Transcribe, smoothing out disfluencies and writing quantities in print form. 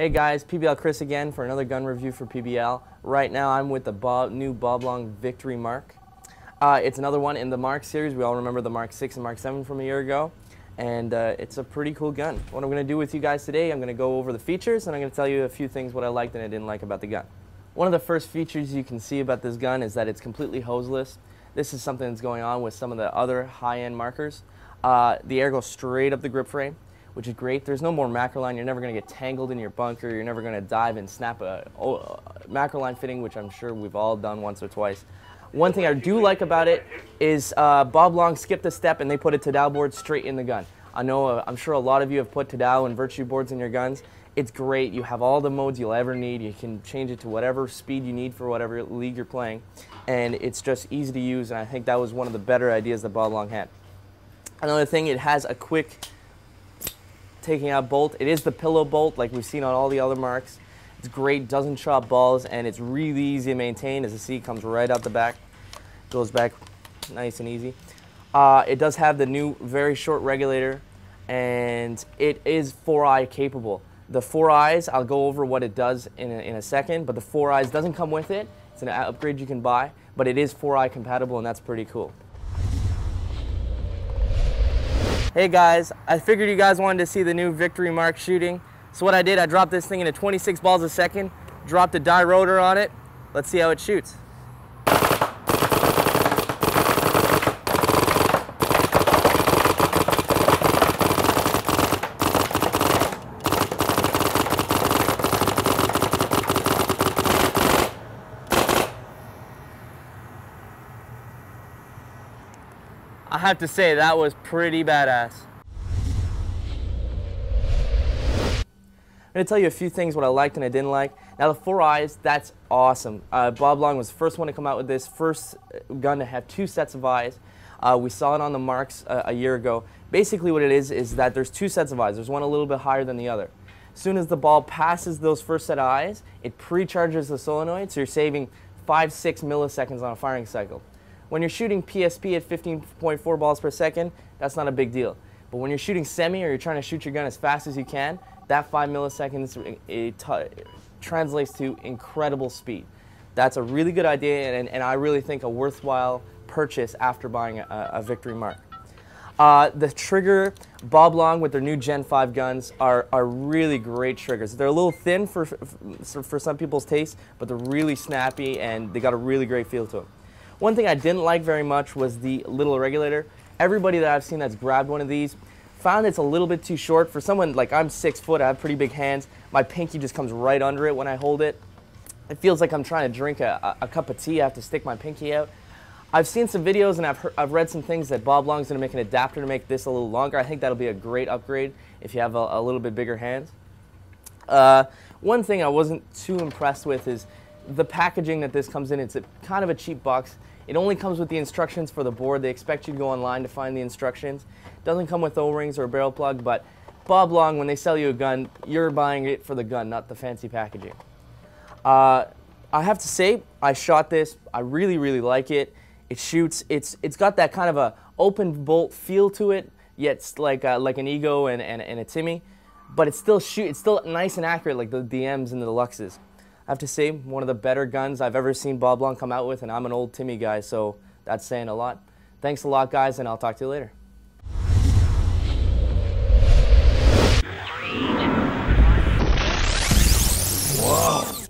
Hey guys, PBL Chris again for another gun review for PBL. Right now I'm with the new Bob Long Victory Mark. It's another one in the Mark series. We all remember the Mark 6 and Mark 7 from a year ago. And it's a pretty cool gun. What I'm going to do with you guys today, I'm going to go over the features and I'm going to tell you a few things what I liked and I didn't like about the gun. One of the first features you can see about this gun is that it's completely hoseless. This is something that's going on with some of the other high-end markers. The air goes straight up the grip frame, which is great. There's no more macro line. You're never going to get tangled in your bunker. You're never going to dive and snap a macro line fitting, which I'm sure we've all done once or twice. One thing I do like about it is Bob Long skipped a step and they put a Tadao board straight in the gun. I'm sure a lot of you have put Tadao and Virtue boards in your guns. It's great. You have all the modes you'll ever need. You can change it to whatever speed you need for whatever league you're playing. And it's just easy to use, and I think that was one of the better ideas that Bob Long had. Another thing, it has a quick taking out bolt. It is the pillow bolt like we've seen on all the other marks. It's great, doesn't chop balls, and it's really easy to maintain. As you see, it comes right out the back, goes back nice and easy. It does have the new very short regulator, and it is 4-eye capable. The 4 eyes, I'll go over what it does in a second, but the 4 eyes doesn't come with it. It's an upgrade you can buy, but it is 4-eye compatible, and that's pretty cool. Hey guys, I figured you guys wanted to see the new Victory Mark shooting. So what I did, I dropped this thing into 26 balls a second, dropped a die rotor on it. Let's see how it shoots. I have to say, that was pretty badass. I'm going to tell you a few things what I liked and I didn't like. Now the 4 eyes, that's awesome. Bob Long was the first one to come out with this, first gun to have 2 sets of eyes. We saw it on the Marks a year ago. Basically what it is that there's 2 sets of eyes. There's one a little bit higher than the other. As soon as the ball passes those first set of eyes, it pre-charges the solenoid, so you're saving 5-6 milliseconds on a firing cycle. When you're shooting PSP at 15.4 balls per second, that's not a big deal. But when you're shooting semi or you're trying to shoot your gun as fast as you can, that 5 milliseconds it translates to incredible speed. That's a really good idea, and I really think a worthwhile purchase after buying a Victory Mark. The trigger, Bob Long with their new Gen 5 guns are really great triggers. They're a little thin for some people's taste, but they're really snappy and they got a really great feel to them. One thing I didn't like very much was the little regulator. Everybody that I've seen that's grabbed one of these found it's a little bit too short. For someone like I'm 6 foot, I have pretty big hands. My pinky just comes right under it when I hold it. It feels like I'm trying to drink a cup of tea. I have to stick my pinky out. I've seen some videos and I've read some things that Bob Long's going to make an adapter to make this a little longer. I think that'll be a great upgrade if you have a little bit bigger hands. One thing I wasn't too impressed with is the packaging that this comes in. It's kind of a cheap box. It only comes with the instructions for the board. They expect you to go online to find the instructions. It doesn't come with O-rings or a barrel plug, but Bob Long, when they sell you a gun, you're buying it for the gun, not the fancy packaging. I have to say, I shot this. I really, really like it. It shoots. It's got that kind of a open bolt feel to it, yet it's like an Ego and a Timmy, but it's still nice and accurate like the DMs and the Deluxes. I have to say, one of the better guns I've ever seen Bob Long come out with, and I'm an old Timmy guy, so that's saying a lot. Thanks a lot, guys, and I'll talk to you later. Whoa.